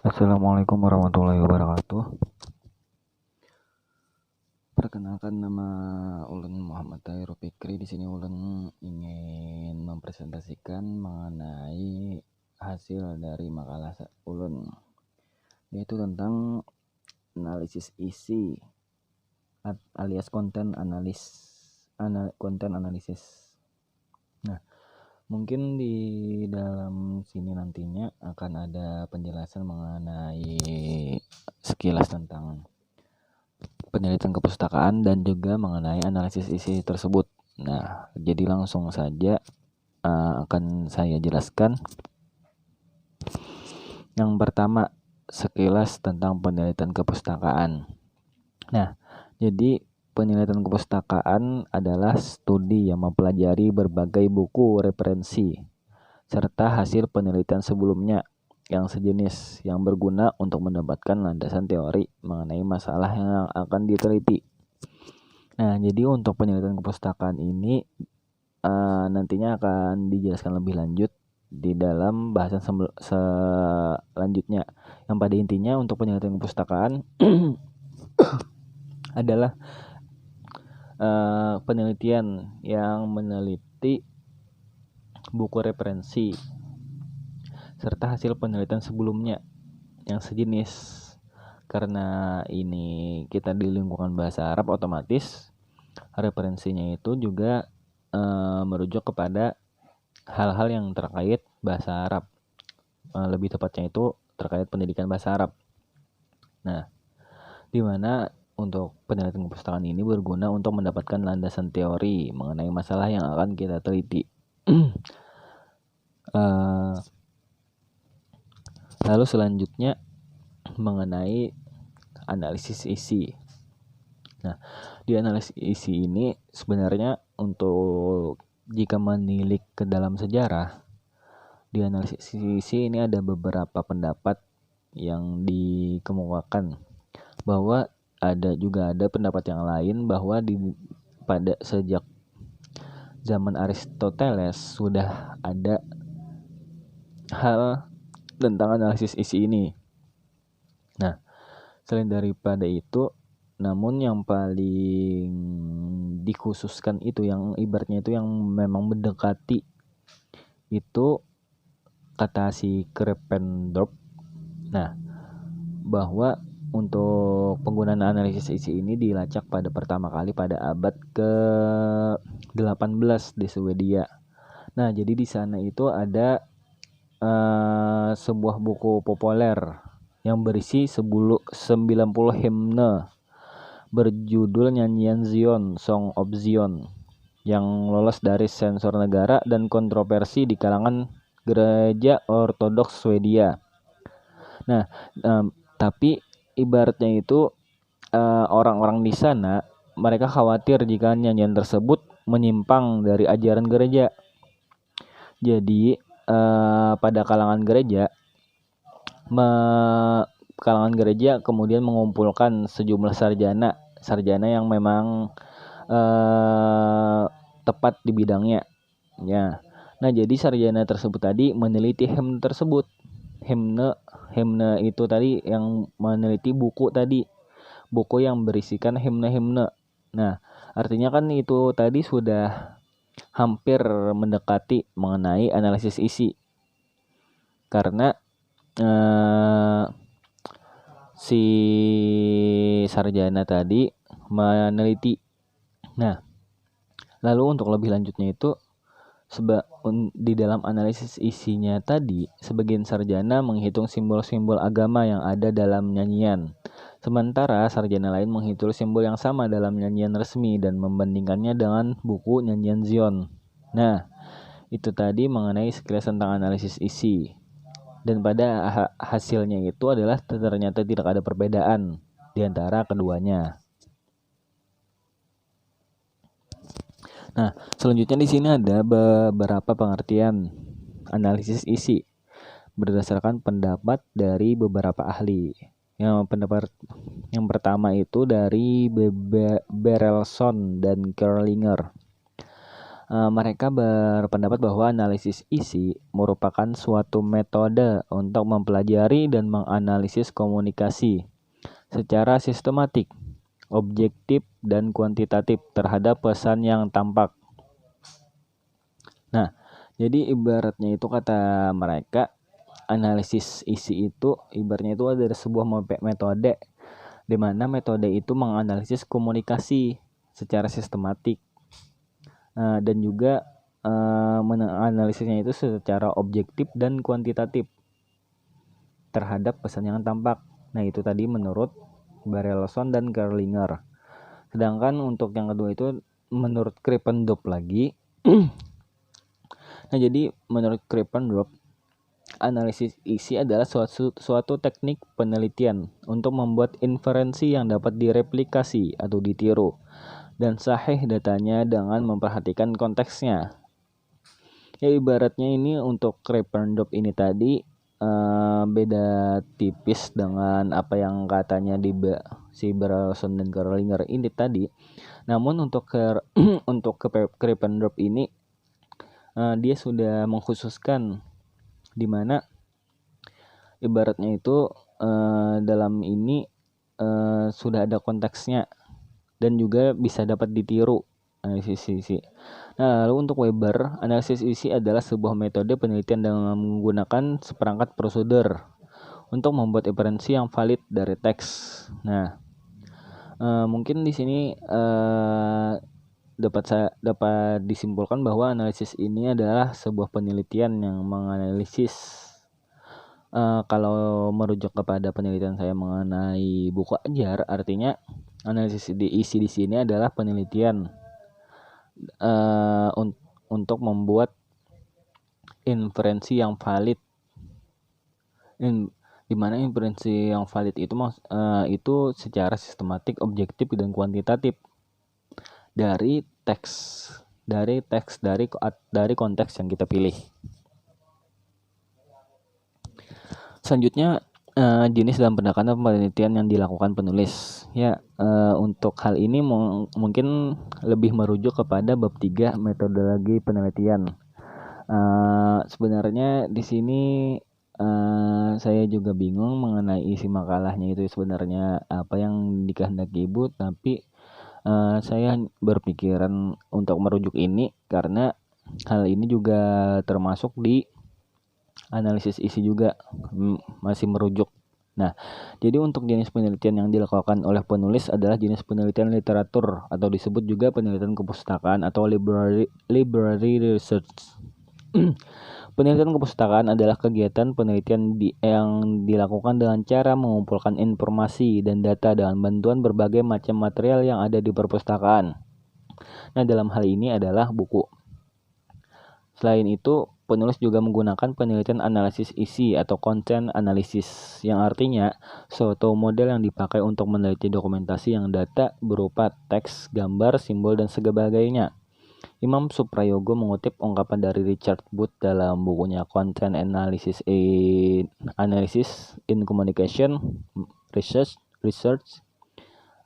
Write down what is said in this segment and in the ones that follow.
Assalamualaikum warahmatullahi wabarakatuh. Perkenalkan, nama Ulun Muhammad Tahir Fikri. Di sini Ulun ingin mempresentasikan mengenai hasil dari makalah Ulun, yaitu tentang analisis isi alias konten analisis. Nah, mungkin di dalam sini nantinya akan ada penjelasan mengenai sekilas tentang penelitian kepustakaan dan juga mengenai analisis isi tersebut. Nah, jadi langsung saja akan saya jelaskan. Yang pertama, sekilas tentang penelitian kepustakaan. Nah, jadi penelitian kepustakaan adalah studi yang mempelajari berbagai buku referensi serta hasil penelitian sebelumnya yang sejenis yang berguna untuk mendapatkan landasan teori mengenai masalah yang akan diteliti. Nah, jadi untuk penelitian kepustakaan ini nantinya akan dijelaskan lebih lanjut di dalam bahasan selanjutnya. Yang pada intinya untuk penelitian kepustakaan adalah penelitian yang meneliti buku referensi serta hasil penelitian sebelumnya yang sejenis. Karena ini kita di lingkungan bahasa Arab, otomatis referensinya itu juga merujuk kepada hal-hal yang terkait bahasa Arab, lebih tepatnya itu terkait pendidikan bahasa Arab. Nah, di mana untuk penelitian kepustakaan ini berguna untuk mendapatkan landasan teori mengenai masalah yang akan kita teliti. Lalu selanjutnya mengenai analisis isi. Nah, di analisis isi ini sebenarnya untuk jika menilik ke dalam sejarah, di analisis isi ini ada beberapa pendapat yang dikemukakan, bahwa ada pendapat yang lain bahwa pada sejak zaman Aristoteles sudah ada hal tentang analisis isi ini. Nah, selain daripada itu, namun yang paling dikhususkan itu, yang ibaratnya itu yang memang mendekati itu kata si Krependorf. Nah, bahwa untuk penggunaan analisis isi ini dilacak pada pertama kali pada abad ke-18 di Swedia. Nah, jadi di sana itu ada sebuah buku populer yang berisi 90 himne berjudul Nyanyian Zion, Song of Zion, yang lolos dari sensor negara dan kontroversi di kalangan gereja Ortodoks Swedia. Nah, tapi ibaratnya itu orang-orang di sana mereka khawatir jika nyanyian tersebut menyimpang dari ajaran gereja. Jadi pada kalangan gereja kemudian mengumpulkan sejumlah sarjana yang memang tepat di bidangnya. Ya. Nah, jadi sarjana tersebut tadi meneliti himne tersebut. Himne itu tadi yang meneliti buku yang berisikan himne-himne. Nah, artinya kan itu tadi sudah hampir mendekati mengenai analisis isi, karena si sarjana tadi meneliti. Nah, lalu untuk lebih lanjutnya itu di dalam analisis isinya tadi, sebagian sarjana menghitung simbol-simbol agama yang ada dalam nyanyian, sementara sarjana lain menghitung simbol yang sama dalam nyanyian resmi dan membandingkannya dengan buku Nyanyian Zion. Nah, itu tadi mengenai sekilas tentang analisis isi. Dan pada hasilnya itu adalah ternyata tidak ada perbedaan di antara keduanya. Nah, selanjutnya di sini ada beberapa pengertian analisis isi berdasarkan pendapat dari beberapa ahli. Yang pertama itu dari Berelson dan Kerlinger. Mereka berpendapat bahwa analisis isi merupakan suatu metode untuk mempelajari dan menganalisis komunikasi secara sistematik, objektif, dan kuantitatif terhadap pesan yang tampak. Nah, jadi ibaratnya itu kata mereka, analisis isi itu ibaratnya itu ada sebuah metode, di mana metode itu menganalisis komunikasi secara sistematik. Dan juga menganalisisnya itu secara objektif dan kuantitatif terhadap pesan yang tampak. Nah, itu tadi menurut Barelson dan Kerlinger. Sedangkan untuk yang kedua itu menurut Krippendorff lagi. Nah, jadi menurut Krippendorff, analisis isi adalah suatu teknik penelitian untuk membuat inferensi yang dapat direplikasi atau ditiru dan sahih datanya dengan memperhatikan konteksnya. Ya, ibaratnya ini untuk Krippendorff ini tadi beda tipis dengan apa yang katanya di si Barelson dan Kerlinger ini tadi. Namun untuk untuk Krippendorff ini dia sudah mengkhususkan di mana ibaratnya itu dalam ini sudah ada konteksnya dan juga bisa dapat ditiru analisis isi. Nah, lalu untuk Weber, analisis isi adalah sebuah metode penelitian dengan menggunakan seperangkat prosedur untuk membuat inferensi yang valid dari teks. Nah, mungkin di sini dapat disimpulkan bahwa analisis ini adalah sebuah penelitian yang menganalisis. Kalau merujuk kepada penelitian saya mengenai buku ajar, artinya analisis isi di sini adalah penelitian untuk membuat inferensi yang valid. Di mana inferensi yang valid itu secara sistematik, objektif, dan kuantitatif dari konteks yang kita pilih. Selanjutnya jenis dan pendekatan penelitian yang dilakukan penulis. Ya, untuk hal ini mungkin lebih merujuk kepada bab 3 metodologi penelitian. Sebenarnya di sini saya juga bingung mengenai isi makalahnya itu sebenarnya apa yang dikehendaki Ibu, tapi saya berpikiran untuk merujuk ini karena hal ini juga termasuk di analisis isi juga, masih merujuk. Nah, jadi untuk jenis penelitian yang dilakukan oleh penulis adalah jenis penelitian literatur atau disebut juga penelitian kepustakaan atau library research. Penelitian kepustakaan adalah kegiatan penelitian yang dilakukan dengan cara mengumpulkan informasi dan data dengan bantuan berbagai macam material yang ada di perpustakaan. Nah, dalam hal ini adalah buku. Selain itu, penulis juga menggunakan penelitian analisis isi atau content analysis, yang artinya suatu model yang dipakai untuk meneliti dokumentasi yang data berupa teks, gambar, simbol, dan sebagainya. Imam Suprayogo mengutip ungkapan dari Richard Booth dalam bukunya Content Analysis in Communication Research.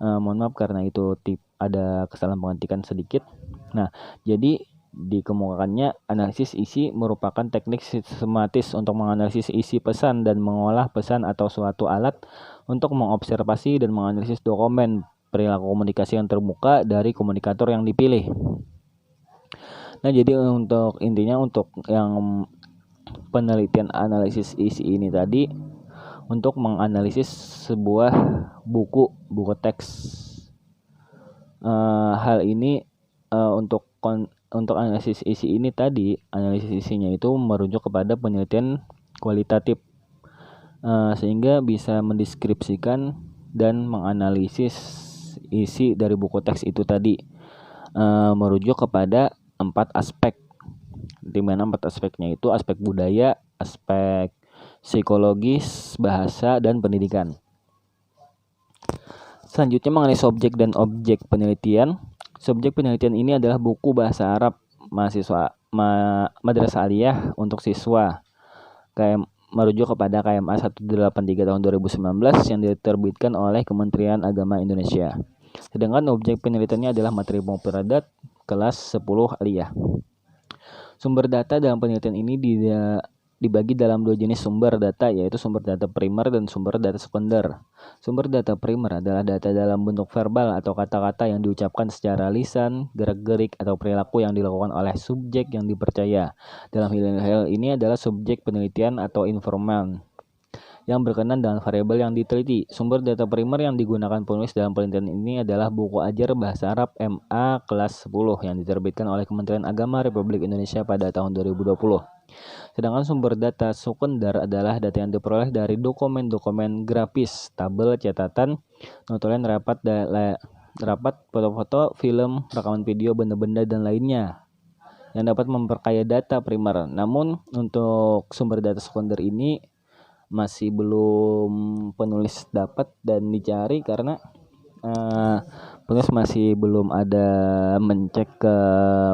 Mohon maaf karena itu ada kesalahan pengetikkan sedikit. Nah, jadi dikemukakannya analisis isi merupakan teknik sistematis untuk menganalisis isi pesan dan mengolah pesan atau suatu alat untuk mengobservasi dan menganalisis dokumen perilaku komunikasi yang terbuka dari komunikator yang dipilih. Nah, jadi untuk intinya untuk yang penelitian analisis isi ini tadi untuk menganalisis sebuah buku teks. Hal ini untuk analisis isi ini tadi, analisis isinya itu merujuk kepada penelitian kualitatif, sehingga bisa mendeskripsikan dan menganalisis isi dari buku teks itu tadi, merujuk kepada 4 aspek, di mana 4 aspeknya itu aspek budaya, aspek psikologis, bahasa, dan pendidikan. Selanjutnya mengenai subjek dan objek penelitian. Subjek penelitian ini adalah buku bahasa Arab mahasiswa Madrasah Aliyah untuk siswa, merujuk kepada KMA 183 tahun 2019 yang diterbitkan oleh Kementerian Agama Indonesia. Sedangkan objek penelitiannya adalah materi mufradat, kelas 10 aliyah. Sumber data dalam penelitian ini dibagi dalam dua jenis sumber data, yaitu sumber data primer dan sumber data sekunder. Sumber data primer adalah data dalam bentuk verbal atau kata-kata yang diucapkan secara lisan, gerak-gerik, atau perilaku yang dilakukan oleh subjek yang dipercaya. Dalam hal ini adalah subjek penelitian atau informan yang berkenan dengan variabel yang diteliti. Sumber data primer yang digunakan penulis dalam penelitian ini adalah buku ajar bahasa Arab MA kelas 10 yang diterbitkan oleh Kementerian Agama Republik Indonesia pada tahun 2020. Sedangkan sumber data sekunder adalah data yang diperoleh dari dokumen-dokumen grafis, tabel, catatan, notulen, rapat, foto-foto, film, rekaman video, benda-benda, dan lainnya yang dapat memperkaya data primer. Namun untuk sumber data sekunder ini masih belum penulis dapat dan dicari karena penulis masih belum ada mencek ke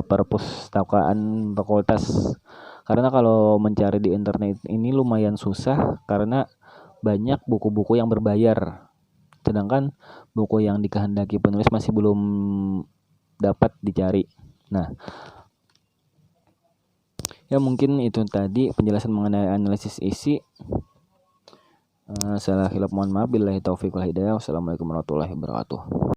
perpustakaan fakultas, karena kalau mencari di internet ini lumayan susah karena banyak buku-buku yang berbayar, sedangkan buku yang dikehendaki penulis masih belum dapat dicari. Nah, ya mungkin itu tadi penjelasan mengenai analisis isi. Salah hilap mohon maaf. Billahi taufiq wal hidayah. Wassalamualaikum warahmatullahi wabarakatuh.